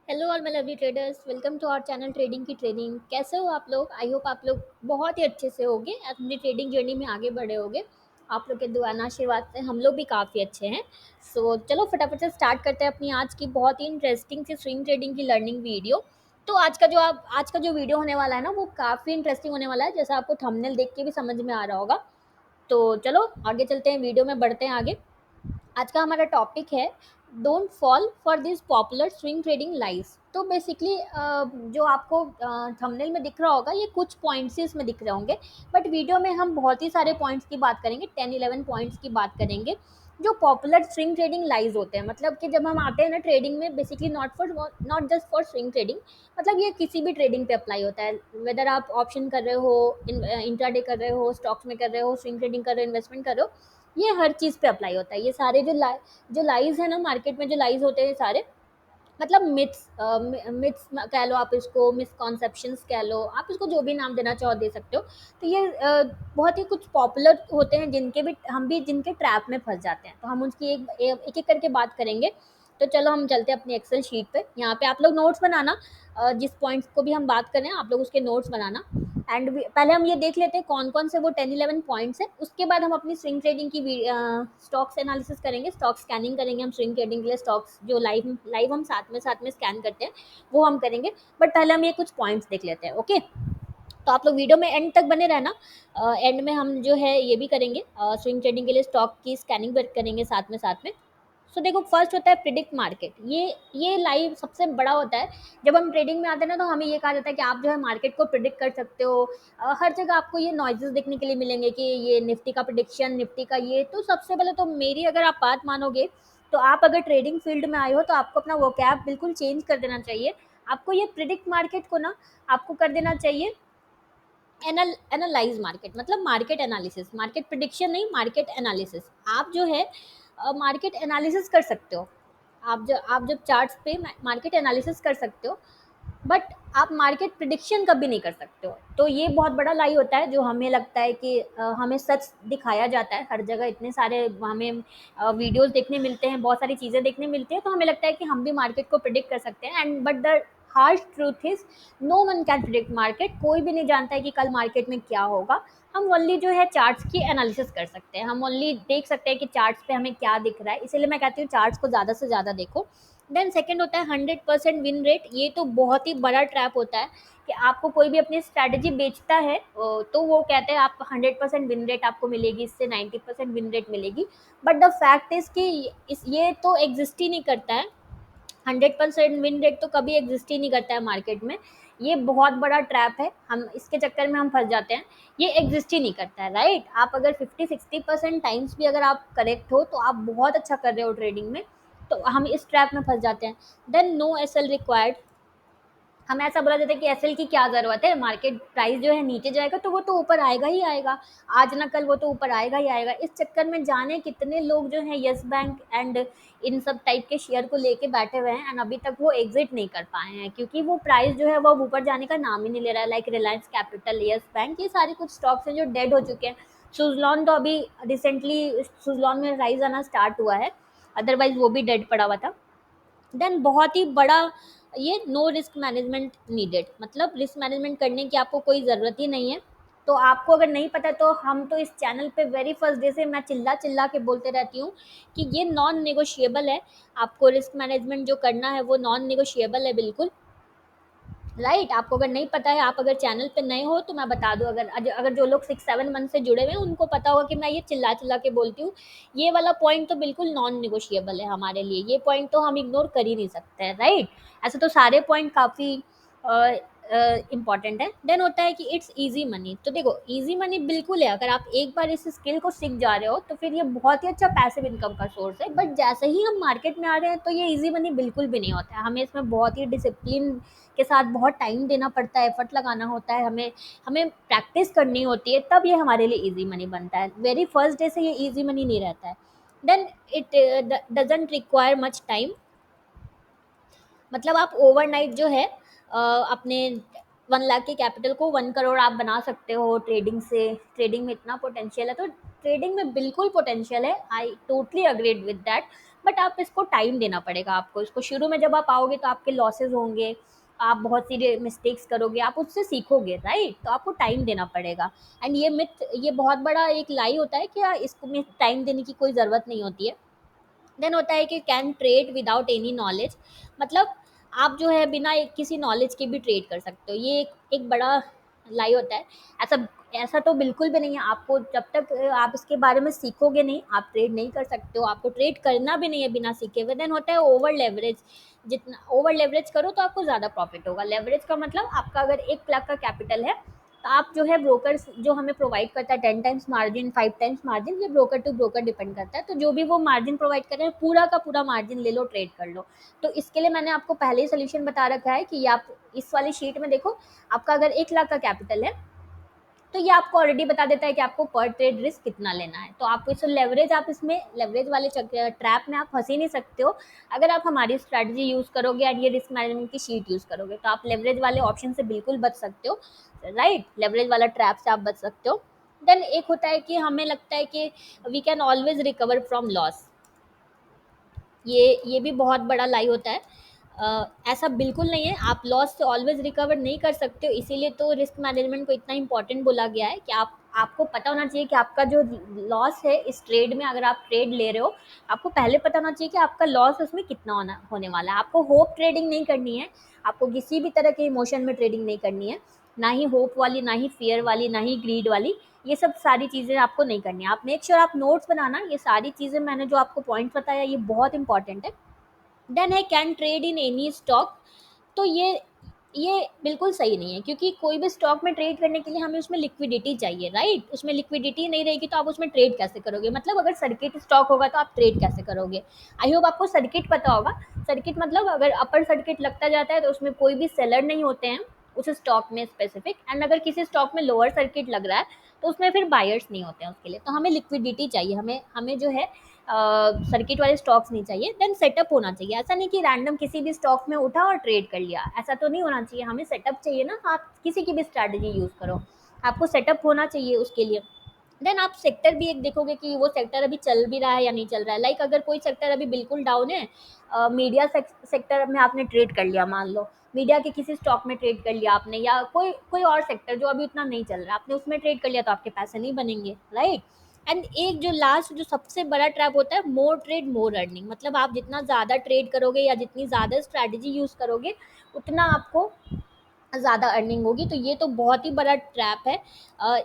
Hello all my lovely traders, welcome to our channel trading की training. कैसे हो आप लोग? आई होप आप लोग बहुत ही अच्छे से होगे, अपनी ट्रेडिंग जर्नी में आगे बढ़े होगे। आप लोग के दुआ आशीर्वाद से हम लोग भी काफ़ी अच्छे हैं। चलो फटाफट से स्टार्ट करते हैं अपनी आज की बहुत ही इंटरेस्टिंग सी स्विंग ट्रेडिंग की लर्निंग वीडियो। तो आज का जो वीडियो होने वाला है ना, वो काफ़ी इंटरेस्टिंग होने वाला है, जैसा आपको थंबनेल देख के भी समझ में आ रहा होगा। तो चलो आगे चलते हैं, वीडियो में बढ़ते हैं आगे। आज का हमारा टॉपिक है don't fall for this popular swing trading lies. तो बेसिकली जो आपको थंबनेल में दिख रहा होगा, ये कुछ पॉइंट्स ही इसमें दिख रहे होंगे, बट वीडियो में हम बहुत ही सारे पॉइंट्स की बात करेंगे, 10-11 पॉइंट्स की बात करेंगे जो पॉपुलर स्विंग ट्रेडिंग लाइज होते हैं। मतलब कि जब हम आते हैं ना ट्रेडिंग में, basically not just for swing trading, मतलब ये किसी भी ट्रेडिंग पे अप्लाई होता है। वेदर आप ऑप्शन कर रहे हो, इंट्राडे कर रहे हो, स्टॉक्स में कर रहे हो, स्विंग ट्रेडिंग कर रहे हो, इन्वेस्टमेंट कर रहे हो, ये हर चीज़ पे अप्लाई होता है। ये सारे जो लाइज है ना, मार्केट में जो लाइज होते हैं, ये सारे मतलब मिथ्स कह लो, आप इसको मिसकॉन्सेप्शंस कह लो, आप इसको जो भी नाम देना चाहो दे सकते हो। तो ये बहुत ही कुछ पॉपुलर होते हैं, जिनके ट्रैप में फंस जाते हैं। तो हम उसकी एक एक करके बात करेंगे। तो चलो हम चलते हैं अपनी एक्सेल शीट पे। यहाँ पे आप लोग नोट्स बनाना, जिस पॉइंट्स को भी हम बात कर रहे हैं आप लोग उसके नोट्स बनाना। पहले हम ये देख लेते हैं कौन कौन से वो 10-11 पॉइंट्स है। उसके बाद हम अपनी स्विंग ट्रेडिंग की स्टॉक्स एनालिसिस करेंगे, स्टॉक स्कैनिंग करेंगे। हम स्विंग ट्रेडिंग के लिए स्टॉक्स जो लाइव लाइव हम साथ में स्कैन करते हैं, वो हम करेंगे। बट पहले हम ये कुछ पॉइंट्स देख लेते हैं, ओके। तो आप लोग वीडियो में एंड तक बने रहना। एंड में हम जो है ये भी करेंगे, स्विंग ट्रेडिंग के लिए स्टॉक की स्कैनिंग भी करेंगे साथ में। सो देखो, फर्स्ट होता है प्रिडिक्ट मार्केट। ये लाइव सबसे बड़ा होता है। जब हम ट्रेडिंग में आते हैं ना, तो हमें ये कहा जाता है कि आप जो है मार्केट को प्रिडिक्ट कर सकते हो। हर जगह आपको ये नॉइजेस देखने के लिए मिलेंगे कि ये निफ्टी का प्रिडिक्शन, निफ्टी का ये। तो सबसे पहले तो मेरी अगर आप बात मानोगे, तो आप अगर ट्रेडिंग फील्ड में आए हो, तो आपको अपना वोकैब बिल्कुल चेंज कर देना चाहिए। आपको ये प्रिडिक्ट मार्केट को ना, आपको कर देना चाहिए एनालाइज मार्केट। मतलब मार्केट एनालिसिस, मार्केट प्रिडिक्शन नहीं, मार्केट एनालिसिस। आप जो है मार्केट एनालिसिस कर सकते हो। आप जब चार्ट्स पे मार्केट एनालिसिस कर सकते हो, बट आप मार्केट प्रिडिक्शन कभी नहीं कर सकते हो। तो ये बहुत बड़ा लाई होता है, जो हमें लगता है कि हमें सच दिखाया जाता है हर जगह। इतने सारे हमें वीडियोस देखने मिलते हैं, बहुत सारी चीज़ें देखने मिलती हैं, तो हमें लगता है कि हम भी मार्केट को प्रिडिक्ट कर सकते हैं। And but the harsh truth is, no one can predict market. कोई भी नहीं जानता है कि कल मार्केट में क्या होगा। हम ओनली जो है चार्ट्स की एनालिसिस कर सकते हैं, हम ओनली देख सकते हैं कि चार्ट्स पे हमें क्या दिख रहा है। इसीलिए मैं कहती हूँ चार्ट्स को ज़्यादा से ज़्यादा देखो। देन सेकंड होता है 100% विन रेट। ये तो बहुत ही बड़ा ट्रैप होता है कि आपको कोई भी अपनी स्ट्रैटेजी बेचता है, तो वो कहते हैं आप 100% विन रेट आपको मिलेगी, इससे 90% विन रेट मिलेगी। बट द फैक्ट इज कि ये तो एग्जिस्ट ही नहीं करता है। 100% विन रेट तो कभी एग्जिस्ट ही नहीं करता है मार्केट में। ये बहुत बड़ा ट्रैप है, हम इसके चक्कर में हम फंस जाते हैं। ये एग्जिस्ट ही नहीं करता है, राइट। आप अगर 50-60% टाइम्स भी अगर आप करेक्ट हो, तो आप बहुत अच्छा कर रहे हो ट्रेडिंग में। तो हम इस ट्रैप में फंस जाते हैं। Then no S L required. हम ऐसा बोला जाता है कि एसएल की क्या ज़रूरत है, मार्केट प्राइस जो है नीचे जाएगा तो वो तो ऊपर आएगा ही आएगा, आज ना कल वो तो ऊपर आएगा ही आएगा। इस चक्कर में जाने कितने लोग जो हैं यस बैंक एंड इन सब टाइप के शेयर को लेके बैठे हुए हैं, एंड अभी तक वो एग्जिट नहीं कर पाए हैं, क्योंकि वो प्राइस जो है वो अब ऊपर जाने का नाम ही नहीं ले रहा है। Like Reliance capital, yes bank, ये सारे कुछ स्टॉक्स हैं जो डेड हो चुके हैं। सुजलॉन तो अभी रिसेंटली सुजलॉन में राइज आना स्टार्ट हुआ है, अदरवाइज वो भी डेड पड़ा हुआ था। देन बहुत ही बड़ा ये नो रिस्क मैनेजमेंट नीडेड। मतलब रिस्क मैनेजमेंट करने की आपको कोई ज़रूरत ही नहीं है। तो आपको अगर नहीं पता, तो हम तो इस चैनल पे वेरी फर्स्ट डे से मैं चिल्ला चिल्ला के बोलते रहती हूँ कि ये नॉन नेगोशिएबल है। आपको रिस्क मैनेजमेंट जो करना है वो नॉन नेगोशिएबल है, बिल्कुल राइट। आपको अगर नहीं पता है, आप अगर चैनल पे नए हो, तो मैं बता दूं, अगर अगर जो लोग 6-7 मंथ से जुड़े हुए हैं उनको पता होगा कि मैं ये चिल्ला चिल्ला के बोलती हूँ। ये वाला पॉइंट तो बिल्कुल नॉन निगोशिएबल है हमारे लिए, ये पॉइंट तो हम इग्नोर कर ही नहीं सकते हैं, राइट। ऐसे तो सारे पॉइंट काफ़ी इंपॉर्टेंट है। देन होता है कि इट्स इजी मनी। तो देखो, इजी मनी बिल्कुल है, अगर आप एक बार इस स्किल को सीख जा रहे हो, तो फिर ये बहुत ही अच्छा पैसिव इनकम का सोर्स है। बट जैसे ही हम मार्केट में आ रहे हैं, तो ये इजी मनी बिल्कुल भी नहीं होता है। हमें इसमें बहुत ही डिसिप्लिन के साथ बहुत टाइम देना पड़ता है, एफर्ट लगाना होता है, हमें हमें प्रैक्टिस करनी होती है, तब ये हमारे लिए इजी मनी बनता है। वेरी फर्स्ट डे से ये इजी मनी नहीं रहता है। Then it doesn't require much time. मतलब आप ओवरनाइट जो है अपने 1 लाख के कैपिटल को 1 करोड़ आप बना सकते हो ट्रेडिंग से। ट्रेडिंग में इतना पोटेंशियल है, तो ट्रेडिंग में बिल्कुल पोटेंशियल है, I totally agreed with that. But आप इसको टाइम देना पड़ेगा आपको। इसको शुरू में जब आप आओगे तो आपके लॉसेस होंगे, आप बहुत सी मिस्टेक्स करोगे, आप उससे सीखोगे, राइट? तो आपको टाइम देना पड़ेगा। एंड ये बहुत बड़ा एक लाई होता है कि इसको में टाइम देने की कोई ज़रूरत नहीं होती है। देन होता है कि can trade without any knowledge, मतलब आप जो है बिना किसी नॉलेज के भी ट्रेड कर सकते हो। ये एक बड़ा लाई होता है। ऐसा ऐसा तो बिल्कुल भी नहीं है। आपको जब तक आप इसके बारे में सीखोगे नहीं, आप ट्रेड नहीं कर सकते हो। आपको ट्रेड करना भी नहीं है बिना सीखे हुए। देन होता है ओवर लेवरेज। जितना ओवर लेवरेज करो तो आपको ज़्यादा प्रॉफिट होगा। लेवरेज का मतलब आपका अगर 1 लाख का कैपिटल है, तो आप जो है ब्रोकर्स जो हमें प्रोवाइड करता है 10 टाइम्स मार्जिन, 5 टाइम्स मार्जिन, ये ब्रोकर टू ब्रोकर डिपेंड करता है। तो जो भी वो मार्जिन प्रोवाइड कर रहे हैं, पूरा का पूरा मार्जिन ले लो, ट्रेड कर लो। तो इसके लिए मैंने आपको पहले ही सोल्यूशन बता रखा है कि ये आप इस वाली शीट में देखो। आपका अगर 1 लाख का कैपिटल है, तो ये आपको ऑलरेडी बता देता है कि आपको पर ट्रेड रिस्क कितना लेना है। तो आपको इस लेवरेज, आप इसमें लेवरेज वाले ट्रैप में आप फंस ही नहीं सकते हो। अगर आप हमारी स्ट्रैटेजी यूज़ करोगे और ये रिस्क मैनेजमेंट की शीट यूज़ करोगे, तो आप लेवरेज वाले ऑप्शन से बिल्कुल बच सकते हो, राइट? लेवरेज वाला ट्रैप से आप बच सकते हो। देन एक होता है कि हमें लगता है कि we can always recover from loss. ये भी बहुत बड़ा लाई होता है। ऐसा बिल्कुल नहीं है, आप लॉस से ऑलवेज रिकवर नहीं कर सकते हो। इसीलिए तो रिस्क मैनेजमेंट को इतना इंपॉर्टेंट बोला गया है कि आपको पता होना चाहिए कि आपका जो लॉस है इस ट्रेड में, अगर आप ट्रेड ले रहे हो, आपको पहले पता होना चाहिए कि आपका लॉस उसमें कितना होने वाला है। आपको होप ट्रेडिंग नहीं करनी है। आपको किसी भी तरह के इमोशन में ट्रेडिंग नहीं करनी है, ना ही होप वाली, ना ही फियर वाली, ना ही ग्रीड वाली। ये सब सारी चीज़ें आपको नहीं करनी है। आप मेक श्योर आप नोट्स बनाना। ये सारी चीज़ें मैंने जो आपको पॉइंट बताया, ये बहुत इंपॉर्टेंट है। देन है can trade in any stock. तो ये बिल्कुल सही नहीं है, क्योंकि कोई भी स्टॉक में ट्रेड करने के लिए हमें उसमें लिक्विडिटी चाहिए, राइट? उसमें लिक्विडिटी नहीं रहेगी तो आप उसमें ट्रेड कैसे करोगे? मतलब अगर सर्किट स्टॉक होगा तो आप ट्रेड कैसे करोगे? आई होप आपको सर्किट पता होगा। सर्किट मतलब अगर अपर सर्किट लगता जाता है तो उसमें कोई भी सेलर नहीं होते हैं उस स्टॉक में स्पेसिफिक। एंड अगर किसी स्टॉक में लोअर सर्किट लग रहा है तो उसमें फिर बायर्स नहीं होते हैं उसके लिए। तो हमें लिक्विडिटी चाहिए, हमें हमें जो है सर्किट वाले स्टॉक्स नहीं चाहिए। देन सेटअप होना चाहिए। ऐसा नहीं कि रैंडम किसी भी स्टॉक में उठा और ट्रेड कर लिया, ऐसा तो नहीं होना चाहिए। हमें सेटअप चाहिए ना। आप किसी की भी स्ट्रैटेजी यूज़ करो, आपको सेटअप होना चाहिए उसके लिए। देन आप सेक्टर भी एक देखोगे कि वो सेक्टर अभी चल भी रहा है या नहीं चल रहा है। लाइक अगर कोई सेक्टर अभी बिल्कुल डाउन है, मीडिया सेक्टर में आपने ट्रेड कर लिया, मान लो मीडिया के किसी स्टॉक में ट्रेड कर लिया आपने, या कोई कोई और सेक्टर जो अभी उतना नहीं चल रहा है, आपने उसमें ट्रेड कर लिया, तो आपके पैसे नहीं बनेंगे, राइट? एंड एक जो लास्ट जो सबसे बड़ा ट्रैप होता है, मोर ट्रेड मोर अर्निंग। मतलब आप जितना ज़्यादा ट्रेड करोगे या जितनी ज़्यादा स्ट्रैटेजी यूज़ करोगे, उतना आपको ज़्यादा अर्निंग होगी। तो ये तो बहुत ही बड़ा ट्रैप है। अ,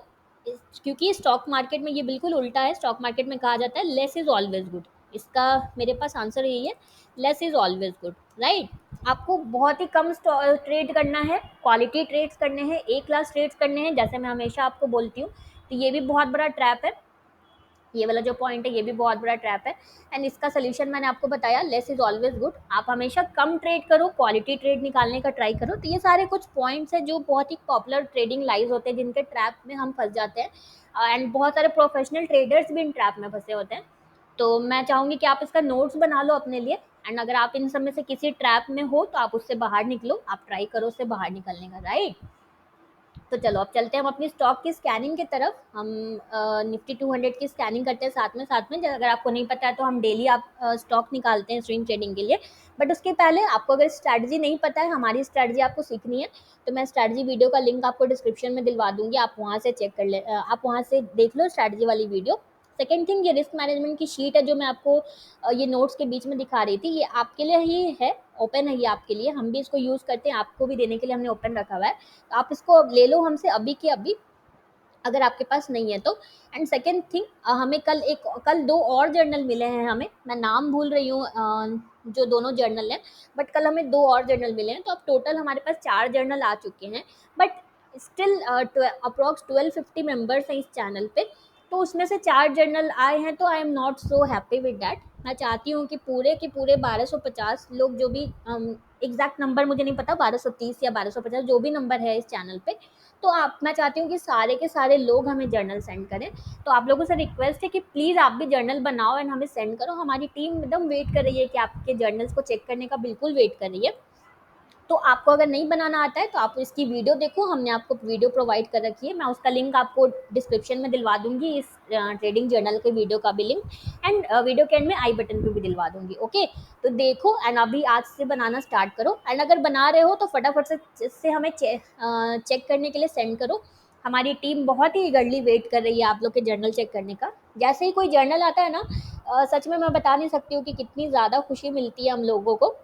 क्योंकि स्टॉक मार्केट में ये बिल्कुल उल्टा है। स्टॉक मार्केट में कहा जाता है लेस इज़ ऑलवेज गुड। इसका मेरे पास आंसर यही है, less is always good, right? आपको बहुत ही कम ट्रेड करना है, क्वालिटी ट्रेड्स करने हैं, ए क्लास ट्रेड्स करने हैं, जैसे मैं हमेशा आपको बोलती हूँ। तो ये भी बहुत बड़ा ट्रैप है। ये वाला जो पॉइंट है, ये भी बहुत बड़ा ट्रैप है। एंड इसका सोल्यूशन मैंने आपको बताया, लेस इज ऑलवेज गुड। आप हमेशा कम ट्रेड करो, क्वालिटी ट्रेड निकालने का ट्राई करो। तो ये सारे कुछ पॉइंट्स हैं जो बहुत ही पॉपुलर ट्रेडिंग लाइज होते हैं, जिनके ट्रैप में हम फंस जाते हैं। एंड बहुत सारे प्रोफेशनल ट्रेडर्स भी इन ट्रैप में फंसे होते हैं। तो मैं चाहूँगी कि आप इसका नोट्स बना लो अपने लिए। एंड अगर आप इन सब में से किसी ट्रैप में हो तो आप उससे बाहर निकलो, आप ट्राई करो उससे बाहर निकलने का, राइट? तो चलो अब चलते हैं हम अपनी स्टॉक की स्कैनिंग की तरफ। हम निफ्टी 200 की स्कैनिंग करते हैं साथ में। अगर आपको नहीं पता है तो हम डेली आप स्टॉक निकालते हैं स्विंग ट्रेडिंग के लिए। बट उसके पहले आपको अगर स्ट्रैटेजी नहीं पता है, हमारी स्ट्रैटेजी आपको सीखनी है, तो मैं स्ट्रैटेजी वीडियो का लिंक आपको डिस्क्रिप्शन में दिलवा दूंगी। आप वहाँ से चेक कर ले, आप वहाँ से देख लो स्ट्रैटेजी वाली वीडियो। सेकेंड थिंग, ये रिस्क मैनेजमेंट की शीट है जो मैं आपको ये नोट्स के बीच में दिखा रही थी, ये आपके लिए ही है, ओपन है ये आपके लिए। हम भी इसको यूज़ करते हैं, आपको भी देने के लिए हमने ओपन रखा हुआ है। तो आप इसको ले लो हमसे अभी के अभी, अगर आपके पास नहीं है तो। एंड सेकेंड थिंग, हमें कल 2 और जर्नल मिले हैं हमें। मैं नाम भूल रही हूँ जो दोनों जर्नल हैं, बट कल हमें 2 और जर्नल मिले हैं। तो अब टोटल हमारे पास 4 जर्नल आ चुके हैं। बट स्टिल अप्रॉक्स 1250 मेंबर्स हैं इस चैनल पे। तो उसमें से 4 जर्नल आए हैं, तो I am not so happy with that. मैं चाहती हूँ कि पूरे के पूरे 1250 लोग, जो भी एग्जैक्ट नंबर मुझे नहीं पता, 1230 या 1250 जो भी नंबर है इस चैनल पे, तो आप मैं चाहती हूँ कि सारे के सारे लोग हमें जर्नल सेंड करें। तो आप लोगों से रिक्वेस्ट है कि प्लीज़ आप भी जर्नल बनाओ एंड हमें सेंड करो। हमारी टीम एकदम वेट कर रही है कि आपके जर्नल्स को चेक करने का, बिल्कुल वेट कर रही है। तो आपको अगर नहीं बनाना आता है तो आप इसकी वीडियो देखो, हमने आपको वीडियो प्रोवाइड कर रखी है, मैं उसका लिंक आपको डिस्क्रिप्शन में दिलवा दूंगी, इस ट्रेडिंग जर्नल के वीडियो का भी लिंक, एंड वीडियो के एंड में आई बटन पे भी दिलवा दूंगी। ओके, तो देखो एंड अभी आज से बनाना स्टार्ट करो, एंड अगर बना रहे हो तो फटाफट से हमें चेक करने के लिए सेंड करो। हमारी टीम बहुत ही ईगरली वेट कर रही है आप लोग के जर्नल चेक करने का। जैसे ही कोई जर्नल आता है ना, सच में मैं बता नहीं सकती हूँ कि कितनी ज़्यादा खुशी मिलती है हम लोगों को।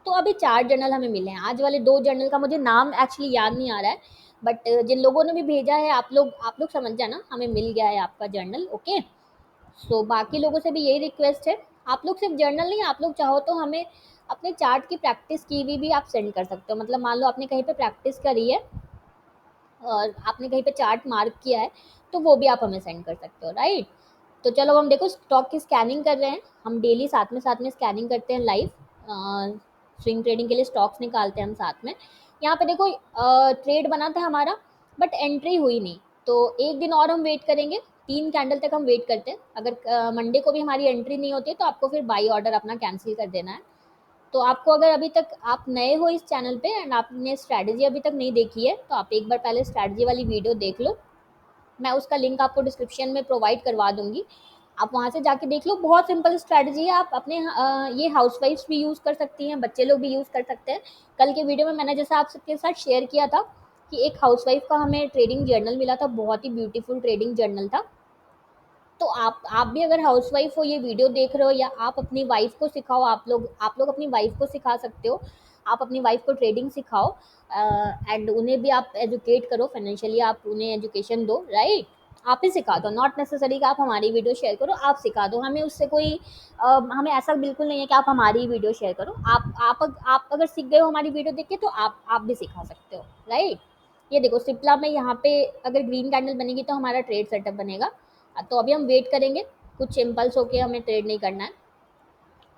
तो अभी 4 जर्नल हमें मिले हैं, आज वाले 2 जर्नल का मुझे नाम एक्चुअली याद नहीं आ रहा है, बट जिन लोगों ने भी भेजा है आप लोग समझ जाना, हमें मिल गया है आपका जर्नल। ओके, सो बाकी लोगों से भी यही रिक्वेस्ट है, आप लोग सिर्फ जर्नल नहीं, आप लोग चाहो तो हमें अपने चार्ट की प्रैक्टिस की हुई भी आप सेंड कर सकते हो। मतलब मान लो आपने कहीं पे प्रैक्टिस करी है और आपने कहीं पे चार्ट मार्क किया है, तो वो भी आप हमें सेंड कर सकते हो, राइट। तो चलो हम देखो स्टॉक की स्कैनिंग कर रहे हैं, हम डेली साथ में स्कैनिंग करते हैं लाइव, स्विंग ट्रेडिंग के लिए स्टॉक्स निकालते हैं हम साथ में। यहाँ पे देखो ट्रेड बना था हमारा, बट एंट्री हुई नहीं, तो एक दिन और हम वेट करेंगे, 3 कैंडल तक हम वेट करते हैं। अगर मंडे को भी हमारी एंट्री नहीं होती है तो आपको फिर बाई ऑर्डर अपना कैंसिल कर देना है। तो आपको अगर अभी तक आप नए हो इस चैनल पे एंड आपने स्ट्रैटेजी अभी तक नहीं देखी है, तो आप एक बार पहले स्ट्रैटेजी वाली वीडियो देख लो, मैं उसका लिंक आपको डिस्क्रिप्शन में प्रोवाइड करवा दूंगी, आप वहाँ से जाके देख लो। बहुत सिंपल स्ट्रैटेजी है, आप अपने ये हाउसवाइफ्स भी यूज़ कर सकती हैं, बच्चे लोग भी यूज़ कर सकते हैं। कल के वीडियो में मैंने जैसा आप सबके साथ शेयर किया था कि एक हाउसवाइफ का हमें ट्रेडिंग जर्नल मिला था, बहुत ही ब्यूटीफुल ट्रेडिंग जर्नल था। तो आप भी अगर हाउसवाइफ हो, ये वीडियो देख रहे हो, या आप अपनी वाइफ को सिखाओ, आप लोग अपनी वाइफ को सिखा सकते हो, आप अपनी वाइफ को ट्रेडिंग सिखाओ, एंड उन्हें भी आप एजुकेट करो फाइनेंशियली, आप उन्हें एजुकेशन दो, राइट। आप ही सिखा दो, नॉट नेसेसरी कि आप हमारी वीडियो शेयर करो, आप सिखा दो, हमें उससे कोई हमें ऐसा बिल्कुल नहीं है कि आप हमारी वीडियो शेयर करो, आप अगर सीख गए हो हमारी वीडियो देख के तो आप भी सिखा सकते हो, राइट। ये देखो सिप्ला में यहाँ पे अगर ग्रीन कैंडल बनेगी तो हमारा ट्रेड सेटअप बनेगा। तो अभी हम वेट करेंगे, कुछ इम्पल्स होके हमें ट्रेड नहीं करना है।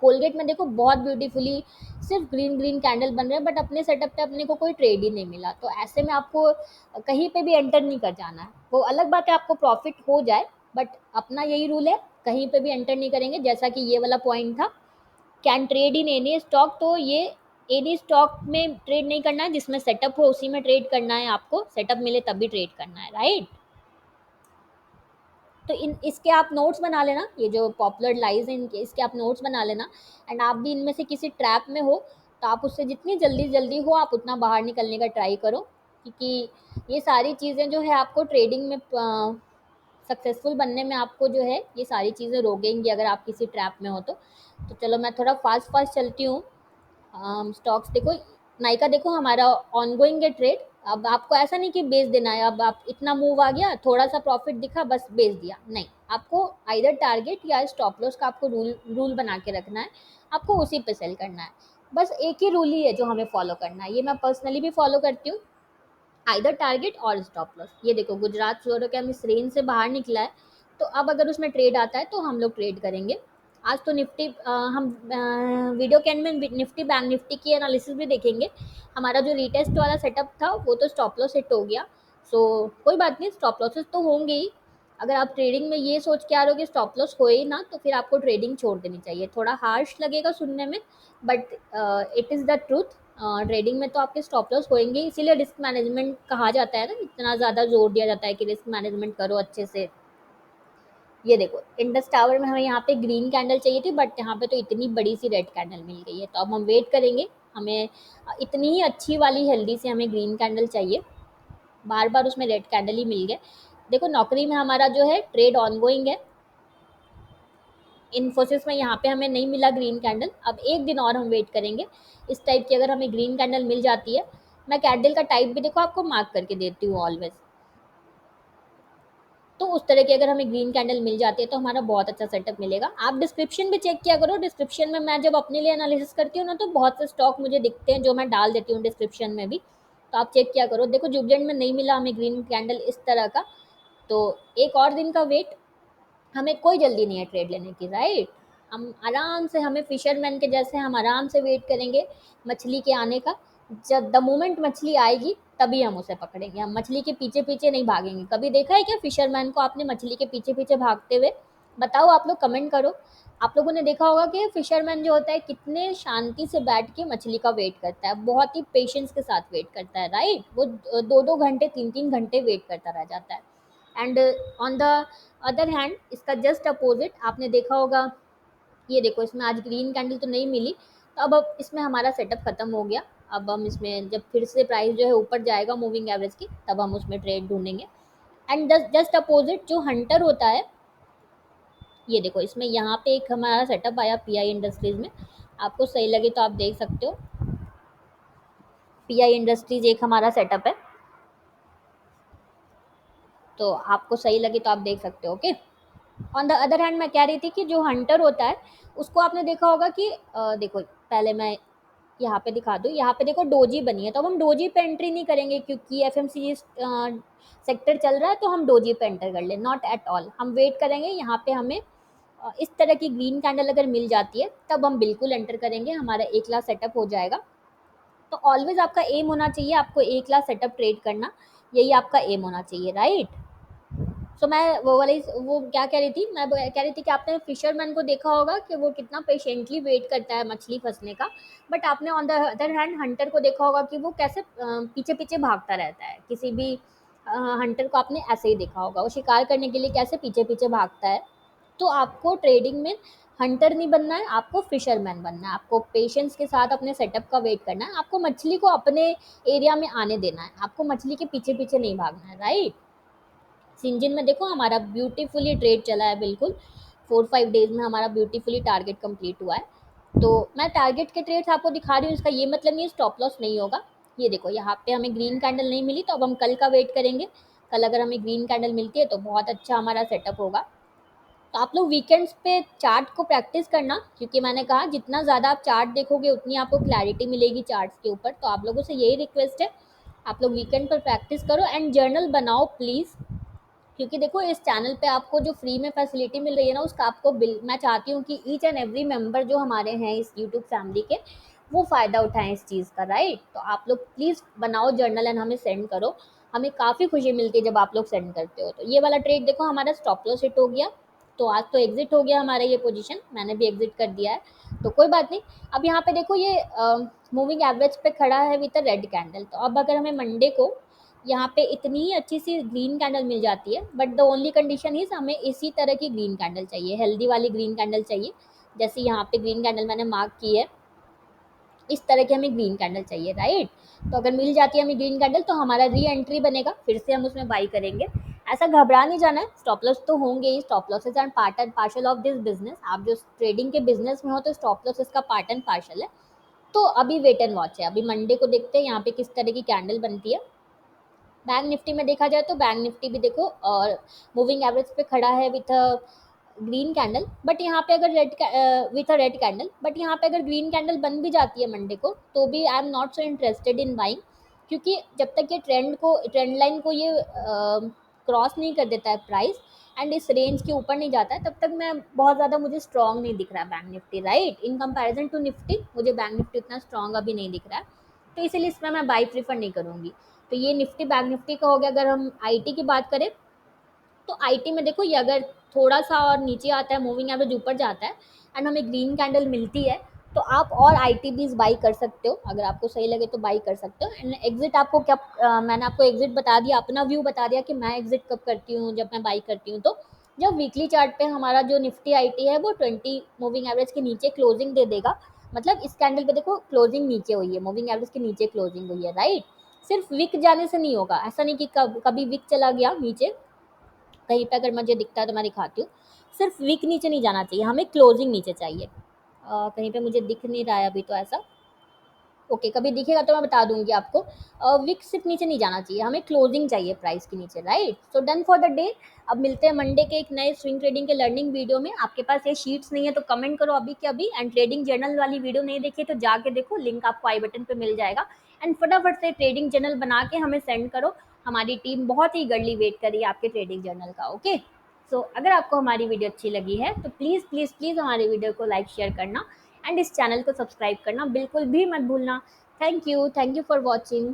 कोलगेट में देखो बहुत ब्यूटीफुली सिर्फ ग्रीन ग्रीन कैंडल बन रहे हैं, बट अपने सेटअप पे अपने को कोई ट्रेड ही नहीं मिला, तो ऐसे में आपको कहीं पे भी एंटर नहीं कर जाना है। वो अलग बात है आपको प्रॉफिट हो जाए, बट अपना यही रूल है, कहीं पे भी एंटर नहीं करेंगे। जैसा कि ये वाला पॉइंट था, can trade in any stock, तो ये एनी स्टॉक में ट्रेड नहीं करना है, जिसमें सेटअप हो उसी में ट्रेड करना है, आपको सेटअप मिले तभी ट्रेड करना है, राइट। तो इन इसके आप नोट्स बना लेना, ये जो पॉपुलर लाइज हैं इनके, इसके आप नोट्स बना लेना, एंड आप भी इनमें से किसी ट्रैप में हो तो आप उससे जितनी जल्दी जल्दी हो आप उतना बाहर निकलने का ट्राई करो, क्योंकि ये सारी चीज़ें जो है आपको ट्रेडिंग में सक्सेसफुल बनने में आपको जो है ये सारी चीज़ें रोकेंगी अगर आप किसी ट्रैप में हो तो चलो मैं थोड़ा फास्ट फास्ट चलती हूँ। स्टॉक्स देखो, नाइका देखो हमारा ऑनगोइंग है ट्रेड। अब आपको ऐसा नहीं कि बेच देना है, अब आप इतना मूव आ गया, थोड़ा सा प्रॉफिट दिखा बस बेच दिया, नहीं, आपको आइदर टारगेट या स्टॉप लॉस का आपको रूल बना के रखना है, आपको उसी पे सेल करना है। बस एक ही रूल ही है जो हमें फॉलो करना है, ये मैं पर्सनली भी फॉलो करती हूँ, आइदर टारगेट और स्टॉप लॉस। ये देखो गुजरात फ्लोरोकेम इस रेंज से बाहर निकला है, तो अब अगर उसमें ट्रेड आता है तो हम लोग ट्रेड करेंगे। आज तो निफ्टी हम वीडियो के एंड में निफ्टी बैंक निफ्टी की एनालिसिस भी देखेंगे। हमारा जो रीटेस्ट वाला सेटअप था वो तो स्टॉप लॉस हिट हो गया, सो कोई बात नहीं, स्टॉप लॉसेस तो होंगे ही। अगर आप ट्रेडिंग में ये सोच के आ रहे हो कि स्टॉप लॉस हो ही ना, तो फिर आपको ट्रेडिंग छोड़ देनी चाहिए। थोड़ा हार्श लगेगा सुनने में, but it is the truth. Trading में तो आपके स्टॉप लॉस होएंगे, इसीलिए रिस्क मैनेजमेंट कहा जाता है ना, इतना ज़्यादा जोर दिया जाता है कि रिस्क मैनेजमेंट करो अच्छे से। ये देखो इंडस टावर में हमें यहाँ पे ग्रीन कैंडल चाहिए थी, बट यहाँ पे तो इतनी बड़ी सी रेड कैंडल मिल गई है, तो अब हम वेट करेंगे, हमें इतनी ही अच्छी वाली हेल्दी से हमें ग्रीन कैंडल चाहिए, बार बार उसमें रेड कैंडल ही मिल गए। देखो नौकरी में हमारा जो है ट्रेड ऑनगोइंग है, इन्फोसिस में यहाँ पे हमें नहीं मिला ग्रीन कैंडल, अब एक दिन और हम वेट करेंगे। इस टाइप की अगर हमें ग्रीन कैंडल मिल जाती है, मैं कैंडल का टाइप भी देखो आपको मार्क करके देती हूँ ऑलवेज, तो उस तरह की अगर हमें ग्रीन कैंडल मिल जाती है तो हमारा बहुत अच्छा सेटअप मिलेगा। आप डिस्क्रिप्शन भी चेक किया करो, डिस्क्रिप्शन में मैं जब अपने लिए एनालिसिस करती हूँ ना, तो बहुत से स्टॉक मुझे दिखते हैं जो मैं डाल देती हूँ डिस्क्रिप्शन में भी, तो आप चेक किया करो। देखो जुबजेंट में नहीं मिला हमें ग्रीन कैंडल इस तरह का, तो एक और दिन का वेट, हमें कोई जल्दी नहीं है ट्रेड लेने की, राइट। हम आराम से, हमें फिशरमैन के जैसे हम आराम से वेट करेंगे मछली के आने का। जब द मोमेंट मछली आएगी तभी हम उसे पकड़ेंगे, हम मछली के पीछे पीछे नहीं भागेंगे। कभी देखा है क्या फिशरमैन को आपने मछली के पीछे पीछे भागते हुए? बताओ, आप लोग कमेंट करो। आप लोगों ने देखा होगा कि फिशरमैन जो होता है कितने शांति से बैठ के मछली का वेट करता है, बहुत ही पेशेंस के साथ वेट करता है, राइट। वो 2-2 घंटे 3-3 घंटे वेट करता रह जाता है। And on the other hand इसका जस्ट अपोजिट आपने देखा होगा, ये देखो इसमें आज ग्रीन कैंडल तो नहीं मिली, तो अब इसमें हमारा सेटअप खत्म हो गया। अब हम इसमें जब फिर से प्राइस जो है ऊपर जाएगा मूविंग एवरेज की, तब हम उसमें ट्रेड ढूंढेंगे। एंड जस्ट अपोजिट जो हंटर होता है, ये देखो इसमें यहाँ पे एक हमारा सेटअप आया पीआई इंडस्ट्रीज में, आपको सही लगे तो आप देख सकते हो। पीआई इंडस्ट्रीज एक हमारा सेटअप है, तो आपको सही लगे तो आप देख सकते हो, okay. On the other hand मैं कह रही थी कि जो हंटर होता है उसको आपने देखा होगा कि देखो पहले मैं यहाँ पे दिखा दूँ, यहाँ पे देखो डोजी बनी है, तो अब हम डोजी पे एंट्री नहीं करेंगे क्योंकि एफएमसीजी सेक्टर चल रहा है, तो हम डोजी पे एंटर कर ले, नॉट एट ऑल। हम वेट करेंगे, यहाँ पे हमें इस तरह की ग्रीन कैंडल अगर मिल जाती है तब हम बिल्कुल एंटर करेंगे, हमारा 1 लाख सेटअप हो जाएगा। तो ऑलवेज आपका एम होना चाहिए आपको 1 लाख सेटअप ट्रेड करना, यही आपका एम होना चाहिए, राइट। सो मैं वो वाली वो क्या कह रही थी, मैं कह रही थी कि आपने फिशरमैन को देखा होगा कि वो कितना पेशेंटली वेट करता है मछली फंसने का, बट आपने on the other hand Hunter को देखा होगा कि वो कैसे पीछे पीछे भागता रहता है। किसी भी हंटर को आपने ऐसे ही देखा होगा, वो शिकार करने के लिए कैसे पीछे पीछे भागता है। तो आपको ट्रेडिंग में हंटर नहीं बनना है, आपको फिशरमैन बनना है। आपको पेशेंस के साथ अपने सेटअप का वेट करना है, आपको मछली को अपने एरिया में आने देना है, आपको मछली के पीछे पीछे नहीं भागना है, राइट। सिंजिन में देखो हमारा ब्यूटीफुली ट्रेड चला है, बिल्कुल 4-5 डेज में हमारा ब्यूटीफुली टारगेट कंप्लीट हुआ है। तो मैं टारगेट के ट्रेड्स आपको दिखा रही हूँ, इसका ये मतलब नहीं स्टॉप लॉस नहीं होगा। ये देखो यहाँ पे हमें ग्रीन कैंडल नहीं मिली, तो अब हम कल का वेट करेंगे। कल अगर हमें ग्रीन कैंडल मिलती है तो बहुत अच्छा हमारा सेटअप होगा। तो आप लोग वीकेंड्स पे चार्ट को प्रैक्टिस करना, क्योंकि मैंने कहा जितना ज़्यादा आप चार्ट देखोगे उतनी आपको क्लैरिटी मिलेगी चार्ट्स के ऊपर। तो आप लोगों से यही रिक्वेस्ट है, आप लोग वीकेंड पर प्रैक्टिस करो एंड जर्नल बनाओ प्लीज़। क्योंकि देखो इस चैनल पे आपको जो फ्री में फैसिलिटी मिल रही है ना, उसका आपको बिल मैं चाहती हूँ कि ईच एंड एवरी मेंबर जो हमारे हैं इस यूट्यूब फैमिली के, वो फ़ायदा उठाएं इस चीज़ का, राइट। तो आप लोग प्लीज़ बनाओ जर्नल एंड हमें सेंड करो, हमें काफ़ी खुशी मिलती है जब आप लोग सेंड करते हो। तो ये वाला ट्रेड देखो हमारा स्टॉप लॉस हिट हो गया, तो आज तो एग्जिट हो गया हमारा ये पोजीशन, मैंने भी एग्जिट कर दिया है, तो कोई बात नहीं। अब यहाँ पे देखो ये मूविंग एवरेज पे खड़ा है विद अ रेड कैंडल। तो अब अगर हमें मंडे को यहाँ पे इतनी ही अच्छी सी ग्रीन कैंडल मिल जाती है, but the only condition is हमें इसी तरह की ग्रीन कैंडल चाहिए, हेल्दी वाली ग्रीन कैंडल चाहिए। जैसे यहाँ पे ग्रीन कैंडल मैंने मार्क की है, इस तरह की हमें ग्रीन कैंडल चाहिए, राइट। तो अगर मिल जाती है हमें ग्रीन कैंडल तो हमारा री एंट्री बनेगा, फिर से हम उसमें बाई करेंगे। ऐसा घबरा नहीं जाना है, स्टॉप लॉस तो होंगे ही, stop losses and part and parcel of this business. आप जो ट्रेडिंग के बिजनेस में हो तो स्टॉप लॉस इसका पार्ट एंड पार्शल है। तो अभी वेट एंड वॉच है, अभी मंडे को देखते हैं यहाँ पे किस तरह की कैंडल बनती है। बैंक निफ्टी में देखा जाए तो बैंक निफ्टी भी देखो और मूविंग एवरेज पे खड़ा है with a green candle, but यहाँ पे अगर with a red candle, but यहाँ पे अगर ग्रीन कैंडल बन भी जाती है मंडे को तो भी I am not so interested in buying. क्योंकि जब तक ये ट्रेंड लाइन को ये क्रॉस नहीं कर देता है प्राइस एंड इस रेंज के ऊपर नहीं जाता है, तब तक मैं बहुत ज़्यादा मुझे स्ट्रॉन्ग नहीं दिख रहा है bank Nifty, right. In comparison to Nifty मुझे बैंक निफ्टी उतना स्ट्रॉन्ग अभी नहीं दिख रहा है, तो इसीलिए इसमें मैं बाई प्रीफर नहीं करूँगी। तो ये निफ्टी बैंक निफ्टी का हो गया। अगर हम आईटी की बात करें तो आईटी में देखो ये अगर थोड़ा सा और नीचे आता है, मूविंग एवरेज ऊपर जाता है एंड हमें ग्रीन कैंडल मिलती है, तो आप और आईटी बीज बाई कर सकते हो, अगर आपको सही लगे तो बाई कर सकते हो। एंड एग्जिट आपको क्या मैंने आपको एग्जिट बता दिया, अपना व्यू बता दिया कि मैं एग्जिट कब करती हूँ, जब मैं बाई करती हूँ। तो जब वीकली चार्ट पे हमारा जो निफ्टी आईटी है वो 20 मूविंग एवरेज के नीचे क्लोजिंग दे देगा, मतलब इस कैंडल पे देखो क्लोजिंग नीचे हुई है, मूविंग एवरेज के नीचे क्लोजिंग हुई है, राइट। सिर्फ विक जाने से नहीं होगा, ऐसा नहीं कि कभी विक चला गया नीचे, कहीं पे अगर मुझे दिखता है तो मैं दिखाती हूँ। सिर्फ विक नीचे नहीं जाना चाहिए, हमें क्लोजिंग नीचे चाहिए। कहीं पे मुझे दिख नहीं रहा है अभी तो ऐसा, ओके कभी दिखेगा तो मैं बता दूंगी आपको। विक सिर्फ नीचे नहीं जाना चाहिए, हमें क्लोजिंग चाहिए प्राइस के नीचे, right. So done for the day. अब मिलते हैं मंडे के एक नए स्विंग ट्रेडिंग के लर्निंग वीडियो में। आपके पास ये शीट्स नहीं है तो कमेंट करो अभी के अभी, एंड ट्रेडिंग जर्नल वाली वीडियो नहीं देखी तो जाके देखो, लिंक आपको आई बटन पे मिल जाएगा। एंड फटाफट से ट्रेडिंग जर्नल बना के हमें सेंड करो, हमारी टीम बहुत ही गर्ली वेट कर रही है आपके ट्रेडिंग जर्नल का, ओके। सो अगर आपको हमारी वीडियो अच्छी लगी है तो प्लीज़ प्लीज़ प्लीज़ हमारी वीडियो को लाइक शेयर करना एंड इस चैनल को सब्सक्राइब करना बिल्कुल भी मत भूलना। Thank you for watching.